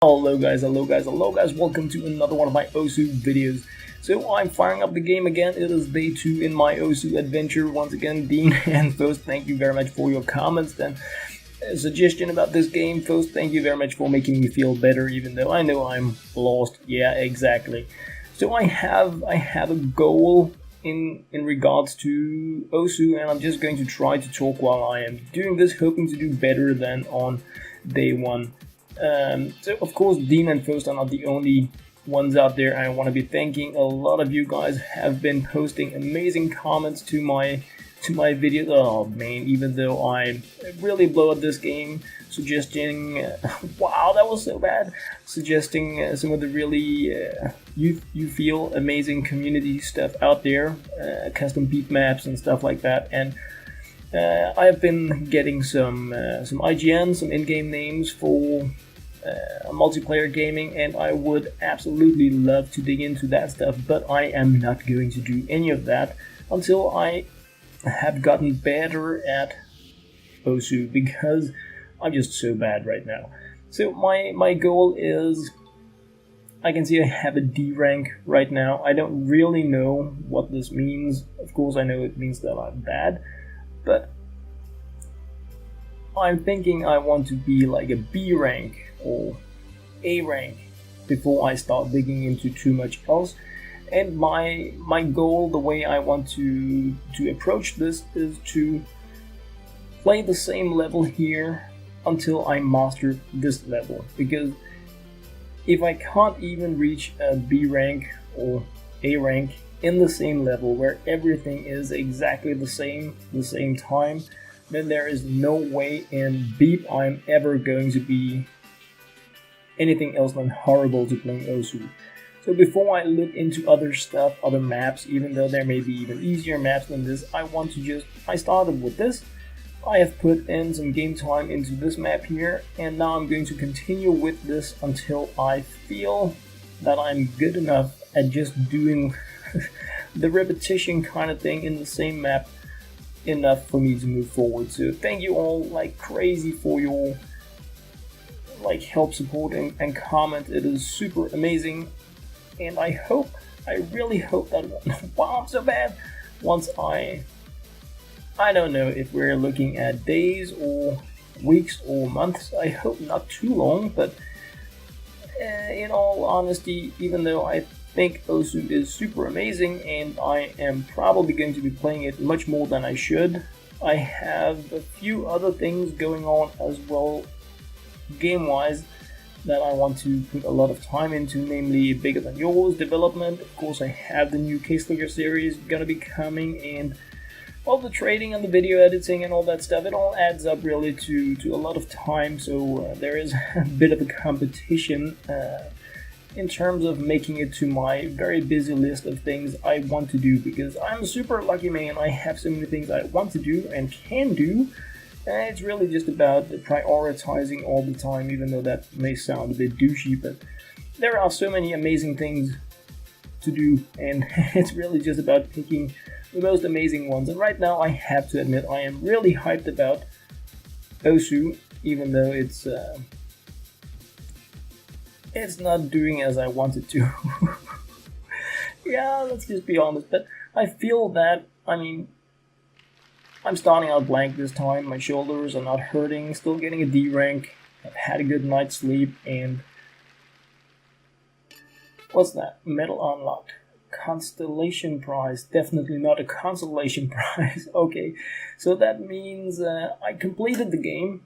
Hello guys, welcome to another one of my OSU videos. So I'm firing up the game again. It is day 2 in my OSU adventure. Once again, Dean and Phost, thank you very much for your comments and suggestion about this game. Phost, thank you very much for making me feel better, even though I know I'm lost. Yeah, exactly. So I have a goal in regards to OSU, and I'm just going to try to talk while I am doing this, hoping to do better than on day 1. So of course, Dean and Phost are not the only ones out there. I want to be thanking a lot of you guys have been posting amazing comments to my videos. Oh man, even though I really blow at this game, suggesting wow, that was so bad, suggesting some of the really you feel amazing community stuff out there, custom beat maps and stuff like that. And I've been getting some IGN, some in-game names for multiplayer gaming, and I would absolutely love to dig into that stuff, but I am not going to do any of that until I have gotten better at OSU, because I'm just so bad right now. So my goal is, I can see I have a D rank right now. I don't really know what this means. Of course I know it means that I'm bad, but I'm thinking I want to be like a B rank or A rank before I start digging into too much else. And my goal, the way I want to approach this, is to play the same level here until I master this level. Because if I can't even reach a B rank or A rank in the same level where everything is exactly the same time, then there is no way in beep I'm ever going to be anything else than horrible to playing OSU. So before I look into other stuff, other maps, even though there may be even easier maps than this, I started with this. I have put in some game time into this map here, and now I'm going to continue with this until I feel that I'm good enough at just doing the repetition kind of thing in the same map enough for me to move forward. So thank you all like crazy for your help, support, and comment. It is super amazing, and I really hope that wow, I'm so bad, once I don't know if we're looking at days or weeks or months, I hope not too long, but in all honesty, even though I think OSU is super amazing and I am probably going to be playing it much more than I should, I have a few other things going on as well, game-wise, that I want to put a lot of time into, namely Bigger Than Yours development. Of course, I have the new Case Looker series gonna be coming, and all the trading and the video editing and all that stuff, it all adds up really to a lot of time. So there is a bit of a competition in terms of making it to my very busy list of things I want to do, because I'm a super lucky man. I have so many things I want to do and can do. It's really just about prioritizing all the time, even though that may sound a bit douchey, but there are so many amazing things to do, and it's really just about picking the most amazing ones. And right now I have to admit I am really hyped about OSU, even though it's not doing as I wanted to. Yeah, let's just be honest, but I feel that, I mean, I'm starting out blank this time, my shoulders are not hurting, still getting a D rank, I've had a good night's sleep, and what's that? Medal unlocked. Constellation prize, definitely not a consolation prize. Okay, so that means I completed the game,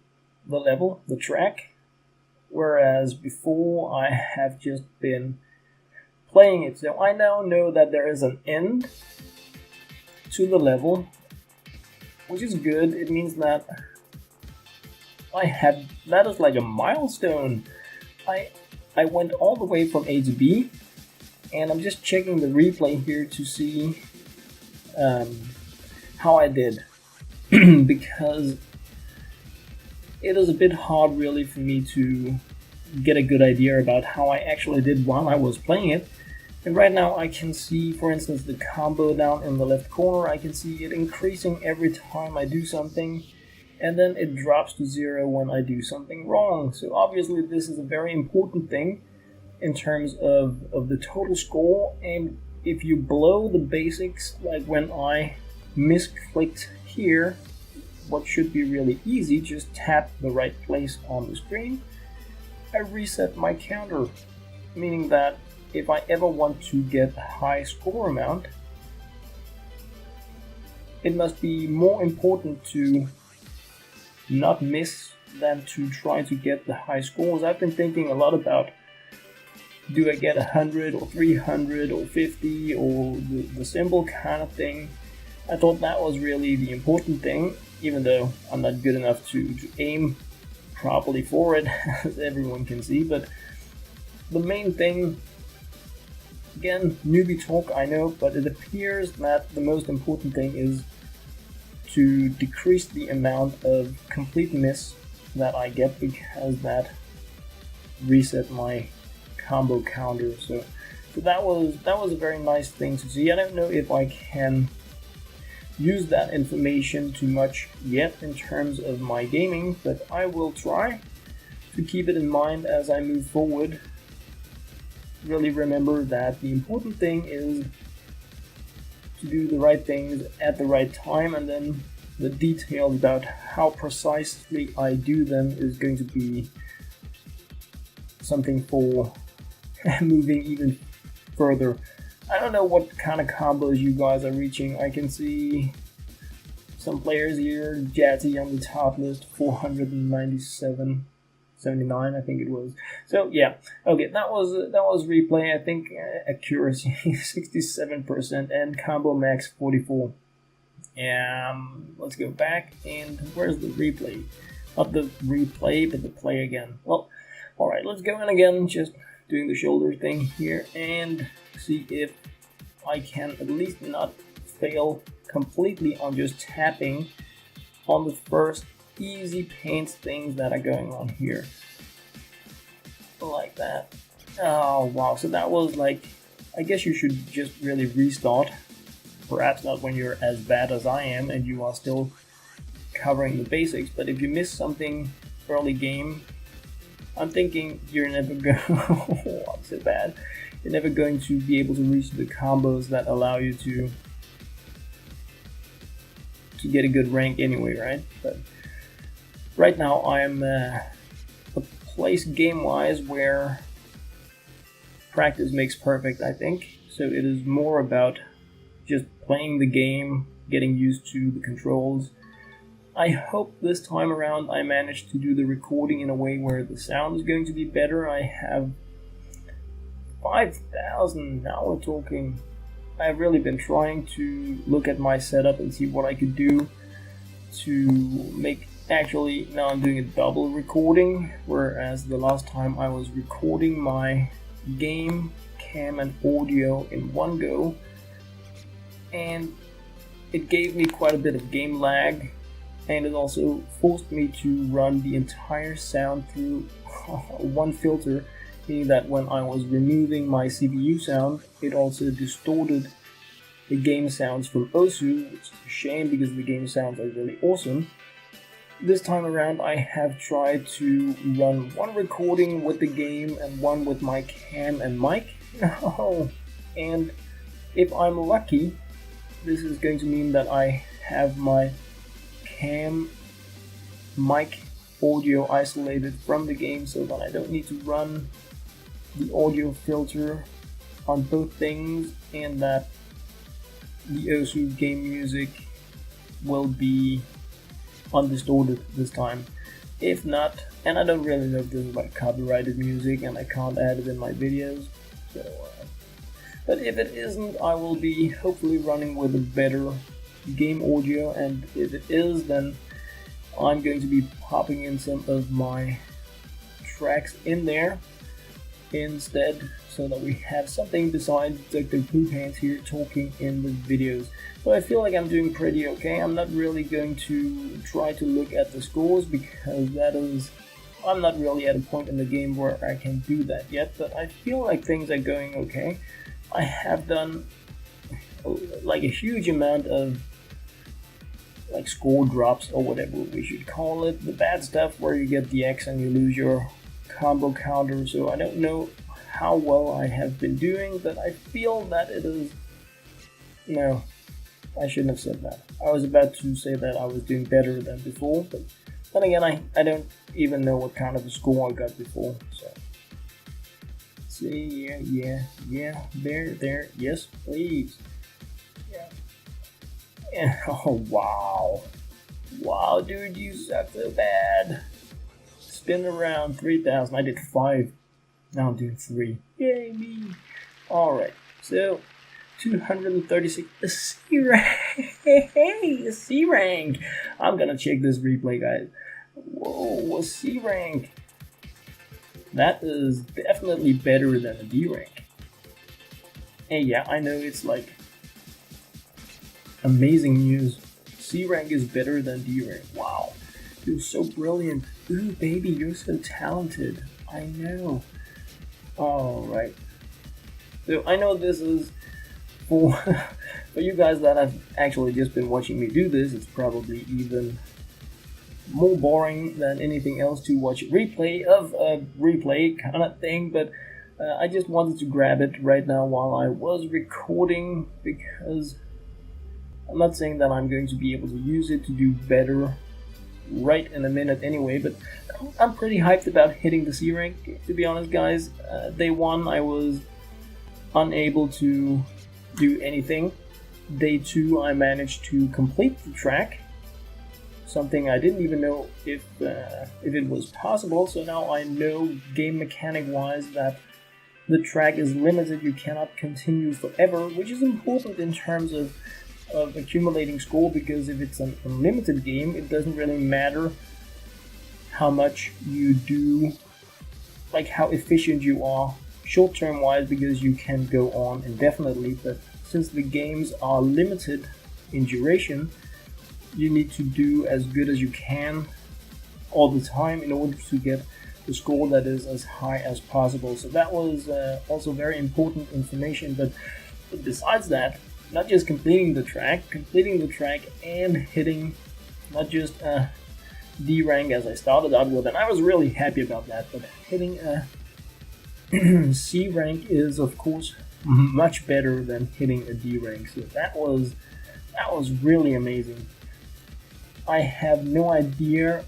the level, the track, whereas before I have just been playing it. So I now know that there is an end to the level, which is good. It means that that is like a milestone. I went all the way from A to B, and I'm just checking the replay here to see how I did, because it is a bit hard really for me to get a good idea about how I actually did while I was playing it. And right now I can see, for instance, the combo down in the left corner. I can see it increasing every time I do something, and then it drops to 0 when I do something wrong. So obviously this is a very important thing in terms of the total score, and if you blow the basics, like when I misclicked here, what should be really easy, just tap the right place on the screen, I reset my counter, meaning that if I ever want to get a high score amount, it must be more important to not miss than to try to get the high scores. I've been thinking a lot about, do I get 100 or 300 or 50 or the symbol kind of thing. I thought that was really the important thing, even though I'm not good enough to aim properly for it, as everyone can see. But the main thing, again, newbie talk, I know, but it appears that the most important thing is to decrease the amount of complete miss that I get, because that reset my combo counter. So that was a very nice thing to see. I don't know if I can use that information too much yet in terms of my gaming, but I will try to keep it in mind as I move forward. Really remember that the important thing is to do the right things at the right time, and then the details about how precisely I do them is going to be something for moving even further. I don't know what kind of combos you guys are reaching. I can see some players here, Jatty on the top list, 497, 79, I think it was. So yeah, okay, that was replay. I think accuracy 67% and combo max 44. Let's go back, and where's the replay? Not the replay, but the play again. Well, all right, let's go in again. Just doing the shoulder thing here and see if I can at least not fail completely on just tapping on the first easy paints things that are going on here. Like that. Oh wow, so that was like, I guess you should just really restart. Perhaps not when you're as bad as I am and you are still covering the basics, but if you miss something early game, I'm thinking you're never going oh, so bad. You're never going to be able to reach the combos that allow you to get a good rank anyway, right? But right now I'm a place game-wise where practice makes perfect, I think. So it is more about just playing the game, getting used to the controls. I hope this time around I managed to do the recording in a way where the sound is going to be better. I have 5,000, now we're talking. I've really been trying to look at my setup and see what I could do to make, actually now I'm doing a double recording, whereas the last time I was recording my game, cam and audio in one go, and it gave me quite a bit of game lag, and it also forced me to run the entire sound through one filter, meaning that when I was removing my CPU sound, it also distorted the game sounds from OSU, which is a shame because the game sounds are really awesome. This time around I have tried to run one recording with the game and one with my cam and mic. And if I'm lucky, this is going to mean that I have my cam, mic, audio isolated from the game, so that I don't need to run the audio filter on both things, and that the OSU game music will be undistorted this time. If not, and I don't really know if this is like copyrighted music and I can't add it in my videos, so but if it isn't, I will be hopefully running with a better game audio, and if it is, then I'm going to be popping in some of my tracks in there instead, so that we have something besides Dr. Poop Hands here talking in the videos. So I feel like I'm doing pretty okay. I'm not really going to try to look at the scores, because I'm not really at a point in the game where I can do that yet, but I feel like things are going okay. I have done like a huge amount of like score drops or whatever we should call it, the bad stuff where you get the X and you lose your combo counter. So I don't know how well I have been doing, but I feel that it is... No, I shouldn't have said that. I was about to say that I was doing better than before, but then again, I don't even know what kind of a score I got before, so... See, yeah, there, yes, please. Yeah. Oh, wow, dude, you suck so bad. Spin around 3,000. I did 5. Now I'm doing 3. Yay, me. Alright, so 236. A C rank. Hey, a C rank. I'm gonna check this replay, guys. Whoa, a C rank. That is definitely better than a D rank. And yeah, I know it's like amazing news. C rank is better than D rank. Wow, you're so brilliant. Ooh, baby, you're so talented. I know. Alright. So I know this is for for you guys that have actually just been watching me do this. It's probably even more boring than anything else to watch a replay of a replay kind of thing, but I just wanted to grab it right now while I was recording, because I'm not saying that I'm going to be able to use it to do better right in a minute anyway, but I'm pretty hyped about hitting the C rank, to be honest, guys. Day 1 I was unable to do anything. Day 2 I managed to complete the track, something I didn't even know if it was possible. So now I know, game mechanic wise, that the track is limited. You cannot continue forever, which is important in terms of accumulating score, because if it's an unlimited game, it doesn't really matter how much you do, like how efficient you are short term wise, because you can go on indefinitely. But since the games are limited in duration, you need to do as good as you can all the time in order to get the score that is as high as possible. So that was also very important information. But besides that, not just completing the track and hitting not just a D rank as I started out with, and I was really happy about that, but hitting a C rank is of course much better than hitting a D rank. So that was really amazing. I have no idea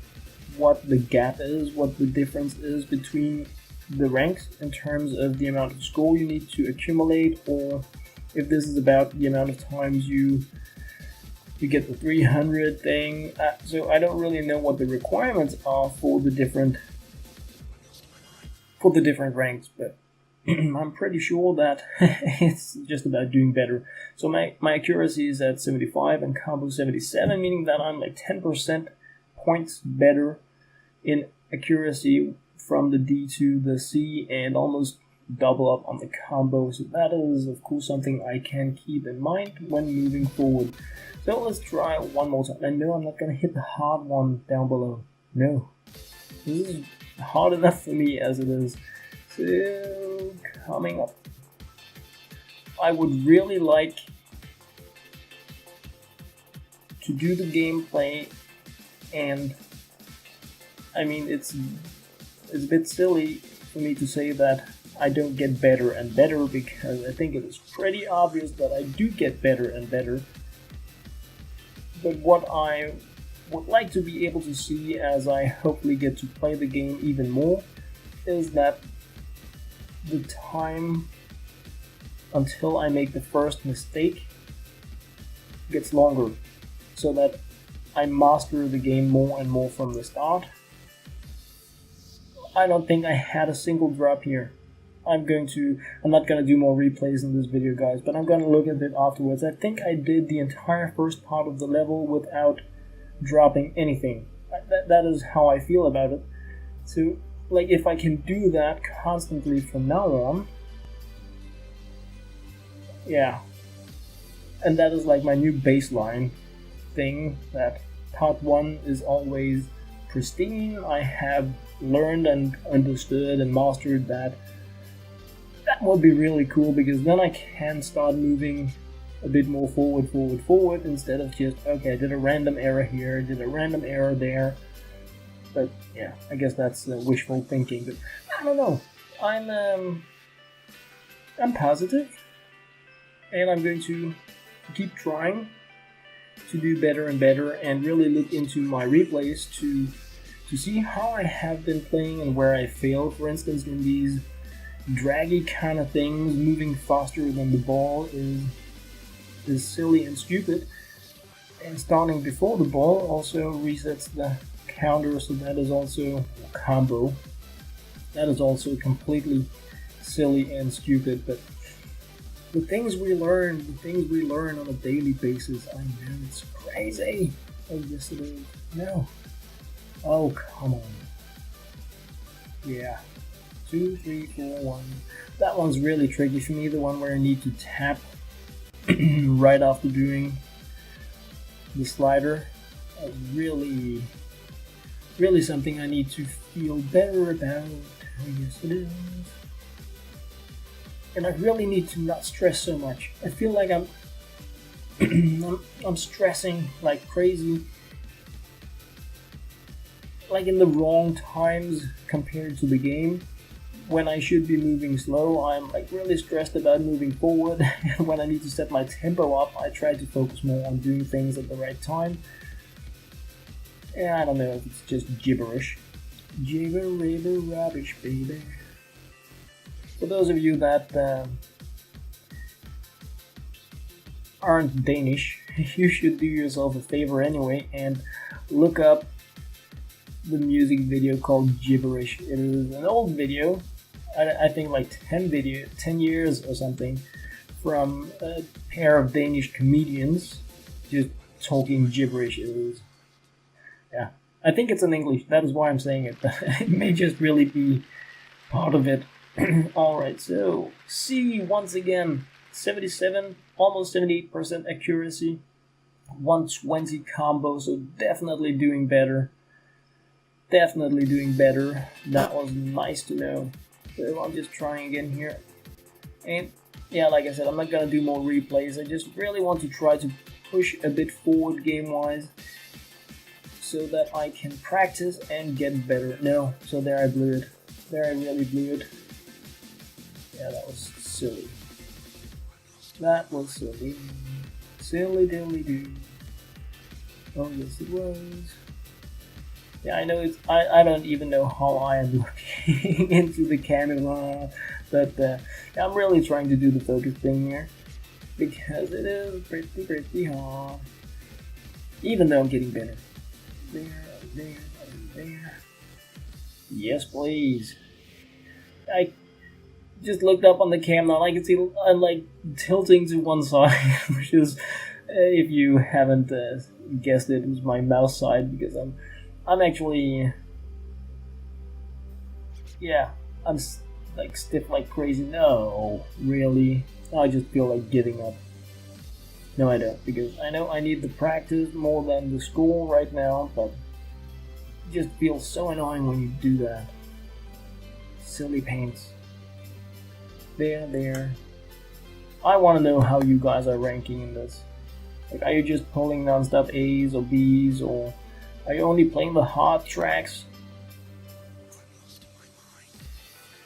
what the gap is, what the difference is between the ranks in terms of the amount of score you need to accumulate, or if this is about the amount of times you get the 300 thing. So I don't really know what the requirements are for the different ranks, but I'm pretty sure that it's just about doing better. So my accuracy is at 75 and combo 77, meaning that I'm like 10% points better in accuracy from the D to the C, and almost double up on the combo. So that is of course something I can keep in mind when moving forward. So let's try one more time. And no, I'm not gonna hit the hard one down below. No, this is hard enough for me as it is. So coming up, I would really like to do the gameplay, and I mean it's a bit silly for me to say that I don't get better and better, because I think it is pretty obvious that I do get better and better. But what I would like to be able to see as I hopefully get to play the game even more is that the time until I make the first mistake gets longer, so that I master the game more and more from the start. I don't think I had a single drop here. I'm not gonna do more replays in this video, guys, but I'm gonna look at it afterwards. I think I did the entire first part of the level without dropping anything. That is how I feel about it. So, like, if I can do that constantly from now on, yeah. And that is like my new baseline thing, that part 1 is always pristine. I have learned and understood and mastered that. That would be really cool, because then I can start moving a bit more forward, instead of just, okay, I did a random error here, did a random error there. But yeah, I guess that's wishful thinking. But I don't know. I'm positive, and I'm going to keep trying to do better and better, and really look into my replays to see how I have been playing and where I failed. For instance, in these draggy kind of things, moving faster than the ball is silly and stupid, and starting before the ball also resets the counter, so that is also a combo. That is also completely silly and stupid. But the things we learn on a daily basis, I know it's crazy. Oh yes it is. No. Oh come on. Yeah. 2, 3, 4, 1. That one's really tricky for me, the one where I need to tap right after doing the slider. Really something I need to feel better about. Oh yes it is. And I really need to not stress so much. I feel like I'm I'm stressing like crazy, like in the wrong times compared to the game. When I should be moving slow, I'm like really stressed about moving forward. And when I need to set my tempo up, I try to focus more on doing things at the right time. Yeah, I don't know if it's just gibberish. Jibber rubbish, baby. For those of you that aren't Danish, you should do yourself a favor anyway and look up the music video called Gibberish. It is an old video, I think like 10 years or something, from a pair of Danish comedians just talking gibberish. It is, yeah, I think it's in English, that is why I'm saying it, but it may just really be part of it. Alright, so C once again, 77, almost 78% accuracy, 120 combo, so definitely doing better. Definitely doing better. That was nice to know. So I'm just trying again here. And yeah, like I said, I'm not gonna do more replays. I just really want to try to push a bit forward game-wise so that I can practice and get better. No, so there I blew it. There I really blew it. Yeah, that was silly. That was silly. Silly dilly doo. Oh yes it was. Yeah, I know it's. I don't even know how I am looking into the camera, but I'm really trying to do the focus thing here because it is pretty hard. Even though I'm getting better. There. Yes, please. I just looked up on the camera and I can see I'm like tilting to one side, which is, if you haven't guessed it, is my mouse side, because I'm actually, yeah, I'm like stiff like crazy. No, really? I just feel like giving up. No, I don't, because I know I need the practice more than the score right now, but it just feels so annoying when you do that. Silly paints. There. I want to know how you guys are ranking in this. Like, are you just pulling non-stop A's or B's, or are you only playing the hard tracks?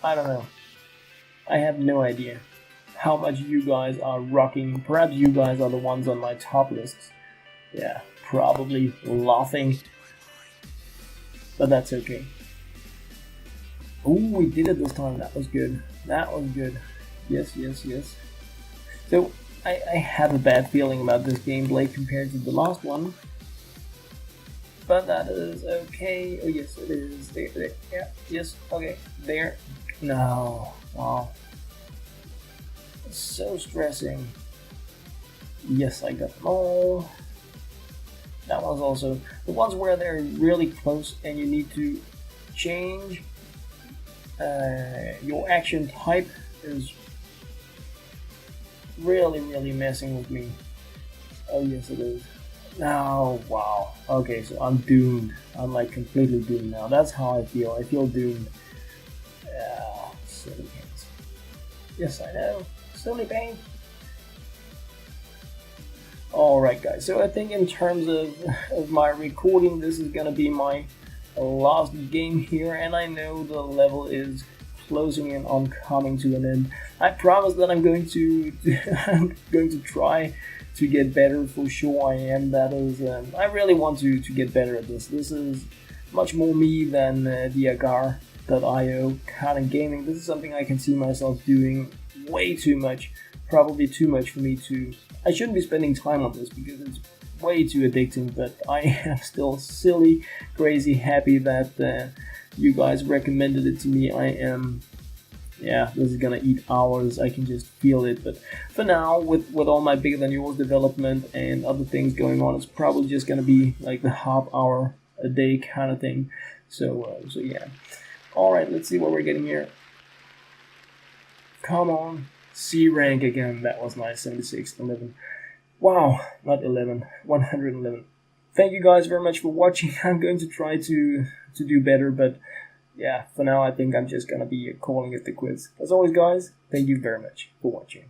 I don't know. I have no idea how much you guys are rocking. Perhaps you guys are the ones on my top lists. Yeah, probably laughing. But that's okay. Oh, we did it this time. That was good. That was good. Yes. So, I have a bad feeling about this gameplay compared to the last one. But that is okay. Oh yes, it is. There. Yeah, yes, okay. There. No. Wow. It's so stressing. Yes, I got them all. That one's also... The ones where they're really close and you need to change your action type is really messing with me. Oh yes it is. Oh wow. Okay, so I'm doomed. I'm like completely doomed now. That's how I feel. I feel doomed. Silly pains. Yes I know. Silly pain. Alright guys, so I think in terms of my recording, this is gonna be my last game here, and I know the level is closing in on coming to an end. I promise that I'm going to I'm going to try to get better, for sure I am. That is, I really want to get better at this. This is much more me than the agar.io kind of gaming. This is something I can see myself doing way too much, probably too much for me to. I shouldn't be spending time on this because it's way too addicting, but I am still silly, crazy happy that you guys recommended it to me. I am, yeah, this is gonna eat hours, I can just feel it, but for now, with all my Bigger Than Yours development and other things going on, it's probably just gonna be like the half hour a day kind of thing. So yeah. Alright, let's see what we're getting here. Come on. C rank again. That was nice. 76, 11. Wow, not 11, 111. Thank you guys very much for watching. I'm going to try to do better, but yeah, for now I think I'm just gonna be calling it the quiz. As always guys, thank you very much for watching.